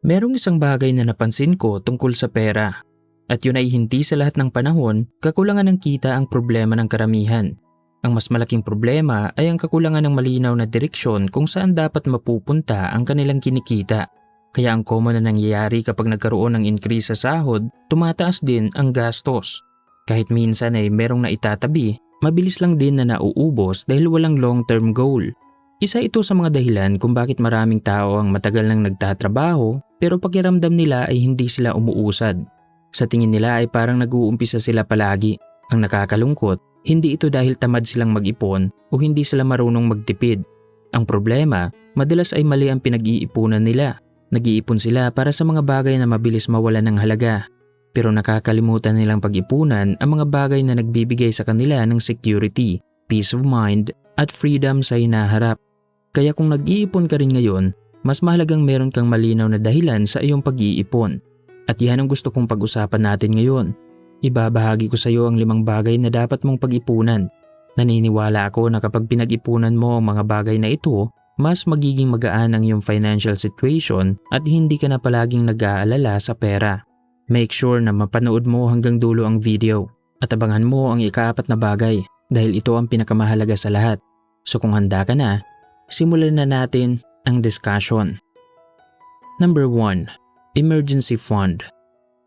Merong isang bagay na napansin ko tungkol sa pera. At yun ay hindi sa lahat ng panahon, kakulangan ng kita ang problema ng karamihan. Ang mas malaking problema ay ang kakulangan ng malinaw na direksyon kung saan dapat mapupunta ang kanilang kinikita. Kaya ang common na nangyayari kapag nagkaroon ng increase sa sahod, tumataas din ang gastos. Kahit minsan ay merong naitatabi, mabilis lang din na nauubos dahil walang long-term goal. Isa ito sa mga dahilan kung bakit maraming tao ang matagal nang nagtatrabaho pero pakiramdam nila ay hindi sila umuusad. Sa tingin nila ay parang nag-uumpisa sila palagi. Ang nakakalungkot, hindi ito dahil tamad silang mag-ipon o hindi sila marunong magtipid. Ang problema, madalas ay mali ang pinag-iipunan nila. Nag-iipon sila para sa mga bagay na mabilis mawalan ng halaga. Pero nakakalimutan nilang pag-ipunan ang mga bagay na nagbibigay sa kanila ng security, peace of mind at freedom sa hinaharap. Kaya kung nag-iipon ka rin ngayon, mas mahalagang meron kang malinaw na dahilan sa iyong pag-iipon. At yan ang gusto kong pag-usapan natin ngayon. Ibabahagi ko sa iyo ang 5 bagay na dapat mong pag-ipunan. Naniniwala ako na kapag pinag-ipunan mo ang mga bagay na ito, mas magiging magaan ang iyong financial situation at hindi ka na palaging nag-aalala sa pera. Make sure na mapanood mo hanggang dulo ang video at abangan mo ang ika-4 na bagay dahil ito ang pinakamahalaga sa lahat. So kung handa ka na, simulan na natin ang discussion. Number 1. Emergency Fund.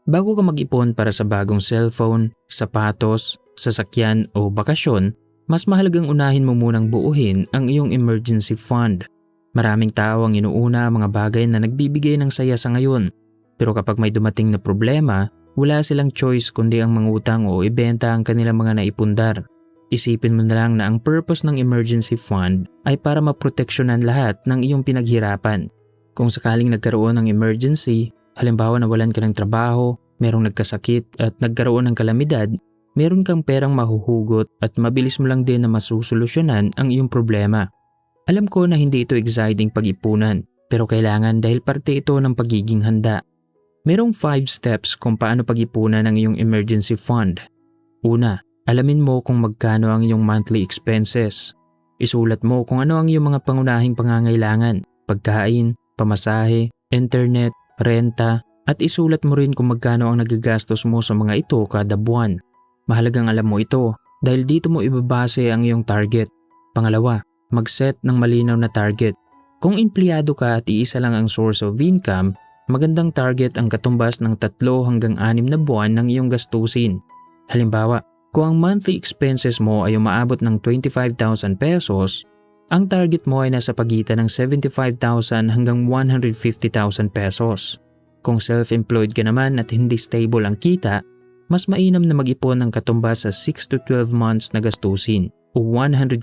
Bago ka mag-ipon para sa bagong cellphone, sapatos, sasakyan o bakasyon, mas mahalagang unahin mo munang buuhin ang iyong emergency fund. Maraming tao ang inuuna ang mga bagay na nagbibigay ng saya sa ngayon. Pero kapag may dumating na problema, wala silang choice kundi ang mangutang o ibenta ang kanilang mga naipundar. Isipin mo na lang na ang purpose ng emergency fund ay para maproteksyonan lahat ng iyong pinaghirapan. Kung sakaling nagkaroon ng emergency, halimbawa nawalan ka ng trabaho, merong nagkasakit at nagkaroon ng kalamidad, meron kang perang mahuhugot at mabilis mo lang din na masusolusyonan ang iyong problema. Alam ko na hindi ito exciting pag-ipunan, pero kailangan dahil parte ito ng pagiging handa. Merong 5 steps kung paano pag-ipunan ang iyong emergency fund. Una, alamin mo kung magkano ang iyong monthly expenses. Isulat mo kung ano ang iyong mga pangunahing pangangailangan, pagkain, pamasahe, internet, renta, at isulat mo rin kung magkano ang nagagastos mo sa mga ito kada buwan. Mahalagang alam mo ito dahil dito mo ibabase ang iyong target. Pangalawa, mag-set ng malinaw na target. Kung empleyado ka at iisa lang ang source of income, magandang target ang katumbas ng 3 hanggang 6 na buwan ng iyong gastusin. Halimbawa, kung ang monthly expenses mo ay umaabot ng 25,000 pesos, ang target mo ay nasa pagitan ng 75,000 hanggang 150,000 pesos. Kung self-employed ka naman at hindi stable ang kita, mas mainam na mag-ipon ng katumbas sa 6 to 12 months na gastusin o 150,000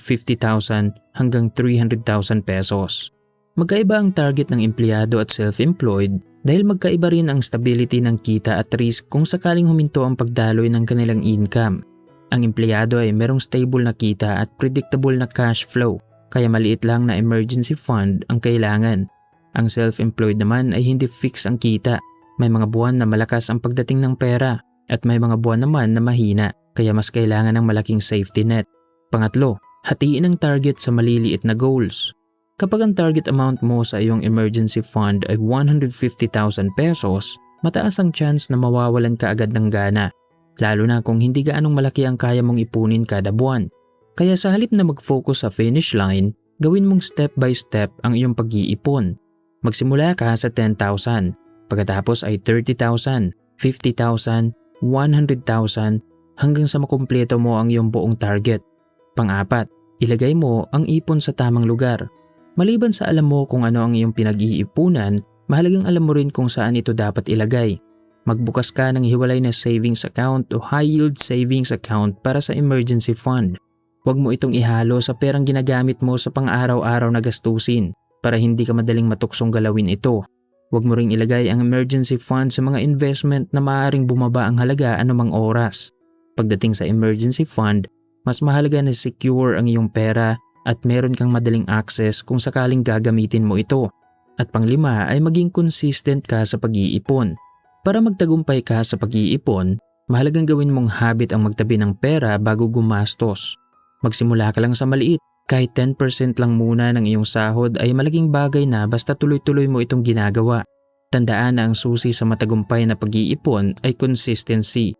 hanggang 300,000 pesos. Magkaiba ang target ng empleyado at self-employed dahil magkaiba rin ang stability ng kita at risk kung sakaling huminto ang pagdaloy ng kanilang income. Ang empleyado ay merong stable na kita at predictable na cash flow, kaya maliit lang na emergency fund ang kailangan. Ang self-employed naman ay hindi fix ang kita. May mga buwan na malakas ang pagdating ng pera at may mga buwan naman na mahina, kaya mas kailangan ng malaking safety net. Pangatlo, hatiin ang target sa maliliit na goals. Kapag ang target amount mo sa iyong emergency fund ay 150,000 pesos, mataas ang chance na mawawalan ka agad ng gana, lalo na kung hindi gaanong malaki ang kaya mong ipunin kada buwan. Kaya sa halip na mag-focus sa finish line, gawin mong step by step ang iyong pag-iipon. Magsimula ka sa 10,000, pagkatapos ay 30,000, 50,000, 100,000 hanggang sa makumpleto mo ang iyong buong target. Pang-apat, ilagay mo ang ipon sa tamang lugar. Maliban sa alam mo kung ano ang iyong pinag-iipunan, mahalagang alam mo rin kung saan ito dapat ilagay. Magbukas ka ng hiwalay na savings account o high-yield savings account para sa emergency fund. Huwag mo itong ihalo sa perang ginagamit mo sa pang-araw-araw na gastusin para hindi ka madaling matuksong galawin ito. Huwag mo ring ilagay ang emergency fund sa mga investment na maaaring bumaba ang halaga anumang oras. Pagdating sa emergency fund, mas mahalaga na secure ang iyong pera at meron kang madaling access kung sakaling gagamitin mo ito. At pang-5 ay maging consistent ka sa pag-iipon. Para magtagumpay ka sa pag-iipon, mahalagang gawin mong habit ang magtabi ng pera bago gumastos. Magsimula ka lang sa maliit, kahit 10% lang muna ng iyong sahod ay malaking bagay na basta tuloy-tuloy mo itong ginagawa. Tandaan na ang susi sa matagumpay na pag-iipon ay consistency.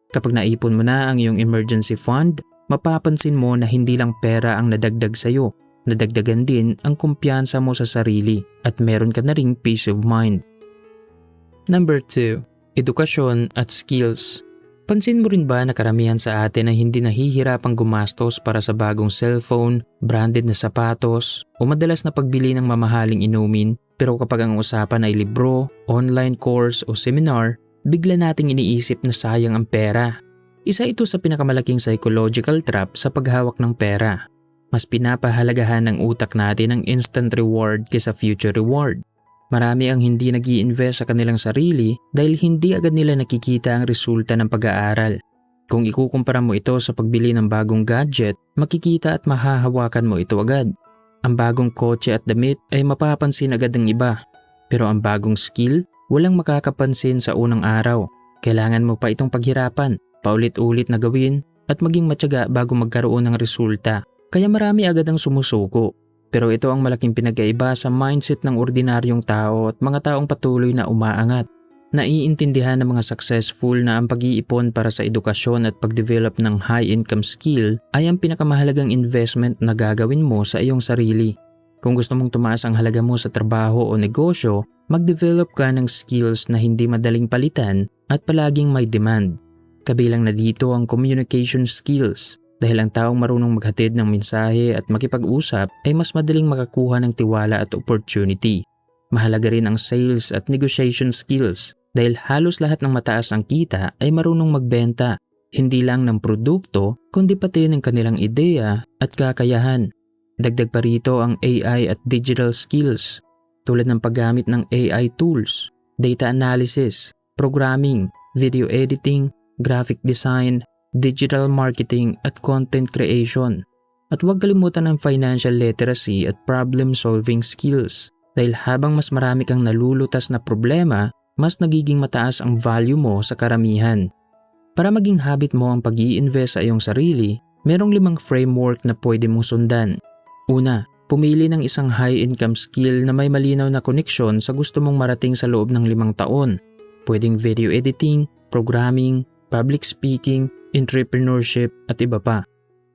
Kapag naipon mo na ang iyong emergency fund, mapapansin mo na hindi lang pera ang nadagdag sa'yo, nadagdagan din ang kumpiyansa mo sa sarili at meron ka na ring peace of mind. Number 2. Edukasyon at skills. Pansin mo rin ba na karamihan sa atin ay hindi nahihirapang gumastos para sa bagong cellphone, branded na sapatos, o madalas na pagbili ng mamahaling inumin, pero kapag ang usapan ay libro, online course o seminar, bigla nating iniisip na sayang ang pera. Isa ito sa pinakamalaking psychological trap sa paghawak ng pera. Mas pinapahalagahan ng utak natin ang instant reward kaysa future reward. Marami ang hindi nag-i-invest sa kanilang sarili dahil hindi agad nila nakikita ang resulta ng pag-aaral. Kung ikukumpara mo ito sa pagbili ng bagong gadget, makikita at mahahawakan mo ito agad. Ang bagong kotse at damit ay mapapansin agad ng iba. Pero ang bagong skill, walang makakapansin sa unang araw. Kailangan mo pa itong paghirapan, paulit-ulit na gawin at maging matyaga bago magkaroon ng resulta. Kaya marami agad ang sumusuko. Pero ito ang malaking pinagkaiba sa mindset ng ordinaryong tao at mga taong patuloy na umaangat. Naiintindihan ng mga successful na ang pag-iipon para sa edukasyon at pag-develop ng high-income skill ay ang pinakamahalagang investment na gagawin mo sa iyong sarili. Kung gusto mong tumaas ang halaga mo sa trabaho o negosyo, mag-develop ka ng skills na hindi madaling palitan at palaging may demand. Kabilang na dito ang communication skills. Dahil ang taong marunong maghatid ng mensahe at makipag-usap ay mas madaling makakuha ng tiwala at opportunity. Mahalaga rin ang sales at negotiation skills dahil halos lahat ng mataas ang kita ay marunong magbenta, hindi lang ng produkto kundi pati ng kanilang ideya at kakayahan. Dagdag pa rito ang AI at digital skills tulad ng paggamit ng AI tools, data analysis, programming, video editing, graphic design, digital marketing at content creation. At huwag kalimutan ang financial literacy at problem-solving skills dahil habang mas marami kang nalulutas na problema, mas nagiging mataas ang value mo sa karamihan. Para maging habit mo ang pag-i-invest sa iyong sarili, merong 5 framework na pwede mong sundan. Una, pumili ng isang high-income skill na may malinaw na koneksyon sa gusto mong marating sa loob ng 5 taon. Pwedeng video editing, programming, public speaking, entrepreneurship at iba pa.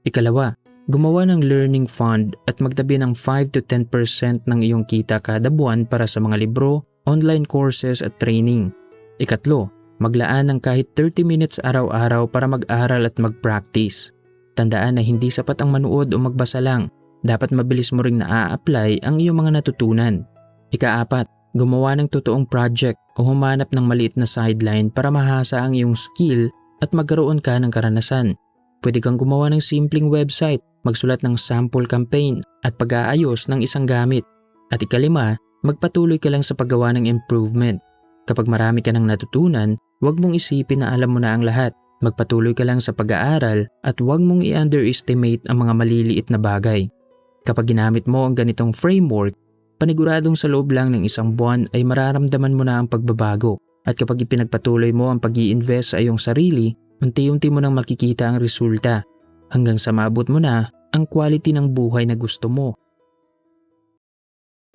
Ikalawa, gumawa ng learning fund at magtabi ng 5 to 10% ng iyong kita kada buwan para sa mga libro, online courses at training. Ikatlo, maglaan ng kahit 30 minutes araw-araw para mag-aral at mag-practice. Tandaan na hindi sapat ang manood o magbasa lang. Dapat mabilis mo ring na-a-apply ang iyong mga natutunan. Ikaapat, gumawa ng totoong project o humanap ng maliit na sideline para mahasa ang iyong skill at magkaroon ka ng karanasan. Pwede kang gumawa ng simpleng website, magsulat ng sample campaign at pag-aayos ng isang gamit. At ikalima, magpatuloy ka lang sa paggawa ng improvement. Kapag marami ka ng natutunan, huwag mong isipin na alam mo na ang lahat. Magpatuloy ka lang sa pag-aaral at huwag mong i-underestimate ang mga maliliit na bagay. Kapag ginamit mo ang ganitong framework, paniguradong sa loob lang ng 1 buwan ay mararamdaman mo na ang pagbabago. At kapag ipinagpatuloy mo ang pag-i-invest sa iyong sarili, unti-unti mo nang makikita ang resulta hanggang sa maabot mo na ang quality ng buhay na gusto mo.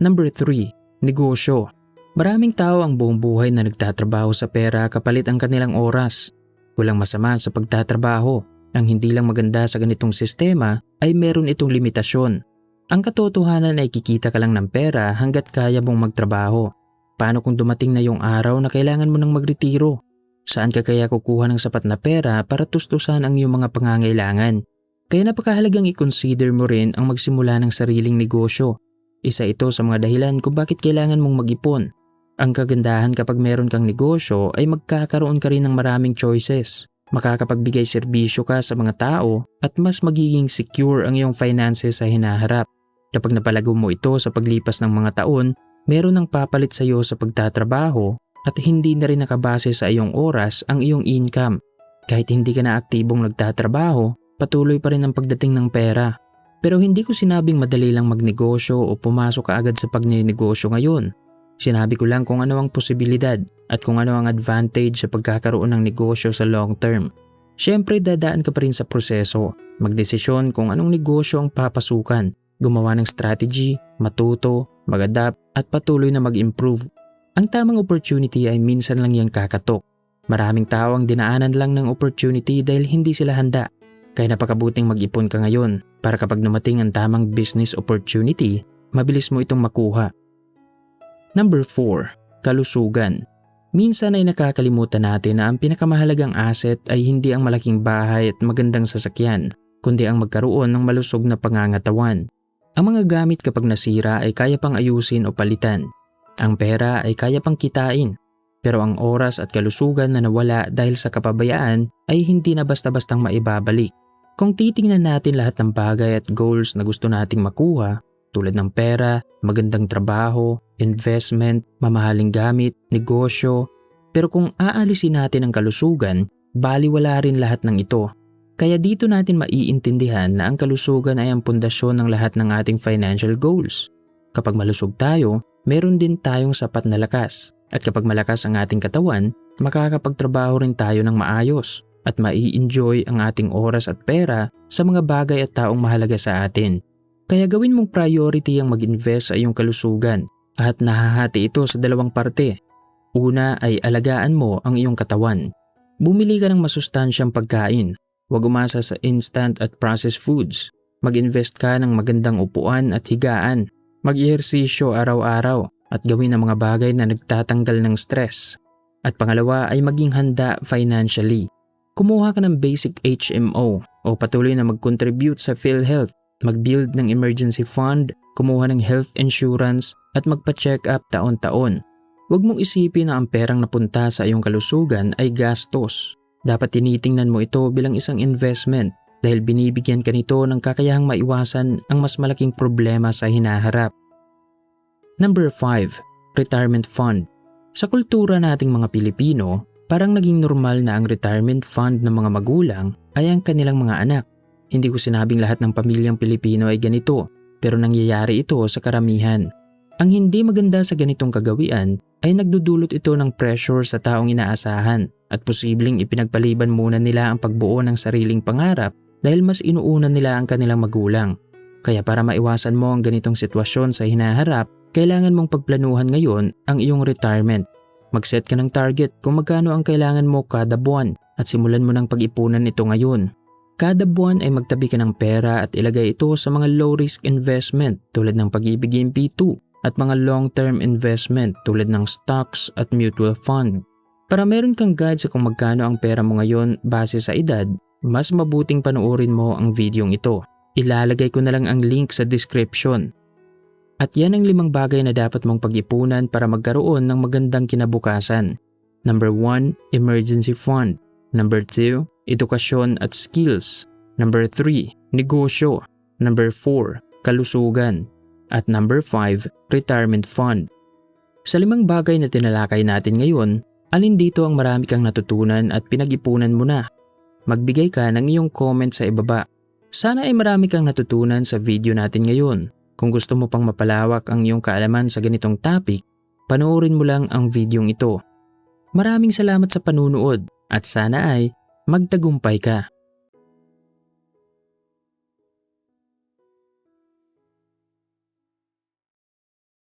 Number 3. Negosyo. Maraming tao ang buong buhay na nagtatrabaho sa pera kapalit ang kanilang oras. Walang masama sa pagtatrabaho. Ang hindi lang maganda sa ganitong sistema ay meron itong limitasyon. Ang katotohanan ay kikita ka lang ng pera hanggat kaya mong magtrabaho. Paano kung dumating na yung araw na kailangan mo nang magretiro? Saan ka kaya kukuha ng sapat na pera para tustusan ang iyong mga pangangailangan? Kaya napakahalagang i-consider mo rin ang magsimula ng sariling negosyo. Isa ito sa mga dahilan kung bakit kailangan mong mag-ipon. Ang kagandahan kapag meron kang negosyo ay magkakaroon ka rin ng maraming choices. Makakapagbigay serbisyo ka sa mga tao at mas magiging secure ang iyong finances sa hinaharap. Kapag napalago mo ito sa paglipas ng mga taon, meron ng papalit sa iyo sa pagtatrabaho at hindi na rin nakabase sa iyong oras ang iyong income. Kahit hindi ka na aktibong nagtatrabaho, patuloy pa rin ang pagdating ng pera. Pero hindi ko sinabing madali lang magnegosyo o pumasok ka agad sa pagnenegosyo ngayon. Sinabi ko lang kung ano ang posibilidad at kung ano ang advantage sa pagkakaroon ng negosyo sa long term. Siyempre dadaan ka pa rin sa proseso, magdesisyon kung anong negosyo ang papasukan, gumawa ng strategy, matuto, mag-adapt at patuloy na mag-improve. Ang tamang opportunity ay minsan lang yang kakatok. Maraming tao ang dinaanan lang ng opportunity dahil hindi sila handa. Kaya napakabuting mag-ipon ka ngayon para kapag dumating ang tamang business opportunity, mabilis mo itong makuha. Number 4. Kalusugan. Minsan ay nakakalimutan natin na ang pinakamahalagang asset ay hindi ang malaking bahay at magandang sasakyan, kundi ang magkaroon ng malusog na pangangatawan. Ang mga gamit kapag nasira ay kaya pang ayusin o palitan. Ang pera ay kaya pang kitain. Pero ang oras at kalusugan na nawala dahil sa kapabayaan ay hindi na basta-bastang maibabalik. Kung titingnan natin lahat ng bagay at goals na gusto nating makuha, tulad ng pera, magandang trabaho, investment, mamahaling gamit, negosyo, pero kung aalisin natin ang kalusugan, baliwala rin lahat ng ito. Kaya dito natin maiintindihan na ang kalusugan ay ang pundasyon ng lahat ng ating financial goals. Kapag malusog tayo, meron din tayong sapat na lakas. At kapag malakas ang ating katawan, makakapagtrabaho rin tayo ng maayos at mai-enjoy ang ating oras at pera sa mga bagay at taong mahalaga sa atin. Kaya gawin mong priority ang mag-invest sa iyong kalusugan at nahahati ito sa dalawang parte. Una ay alagaan mo ang iyong katawan. Bumili ka ng masustansyang pagkain. Huwag umasa sa instant at processed foods. Mag-invest ka ng magandang upuan at higaan. Mag-ehersisyo araw-araw at gawin ang mga bagay na nagtatanggal ng stress. At pangalawa ay maging handa financially. Kumuha ka ng basic HMO o patuloy na mag-contribute sa PhilHealth, mag-build ng emergency fund, kumuha ng health insurance at magpa-check up taon-taon. Huwag mong isipin na ang perang napunta sa iyong kalusugan ay gastos. Dapat tinitingnan mo ito bilang isang investment dahil binibigyan ka nito ng kakayahang maiwasan ang mas malaking problema sa hinaharap. Number 5. Retirement Fund. Sa kultura nating mga Pilipino, parang naging normal na ang retirement fund ng mga magulang ay ang kanilang mga anak. Hindi ko sinabing lahat ng pamilyang Pilipino ay ganito, pero nangyayari ito sa karamihan. Ang hindi maganda sa ganitong kagawian ay nagdudulot ito ng pressure sa taong inaasahan at posibleng ipinagpaliban muna nila ang pagbuo ng sariling pangarap dahil mas inuuna nila ang kanilang magulang. Kaya para maiwasan mo ang ganitong sitwasyon sa hinaharap, kailangan mong pagplanuhan ngayon ang iyong retirement. Mag-set ka ng target kung magkano ang kailangan mo kada buwan at simulan mo ng pag-ipunan ito ngayon. Kada buwan ay magtabi ka ng pera at ilagay ito sa mga low-risk investment tulad ng Pag-ibig MP2 at mga long-term investment tulad ng stocks at mutual fund. Para meron kang guide sa kung magkano ang pera mo ngayon base sa edad, mas mabuting panoorin mo ang videong ito. Ilalagay ko na lang ang link sa description. At yan ang 5 bagay na dapat mong pag-ipunan para magkaroon ng magandang kinabukasan. Number 1, emergency fund. Number 2, edukasyon at skills. Number 3, negosyo. Number 4, kalusugan. At number 5, retirement fund. Sa 5 bagay na tinalakay natin ngayon, alin dito ang marami kang natutunan at pinag-ipunan mo na? Magbigay ka ng iyong comment sa ibaba. Sana ay marami kang natutunan sa video natin ngayon. Kung gusto mo pang mapalawak ang iyong kaalaman sa ganitong topic, panoorin mo lang ang videong ito. Maraming salamat sa panunood at sana ay magtagumpay ka.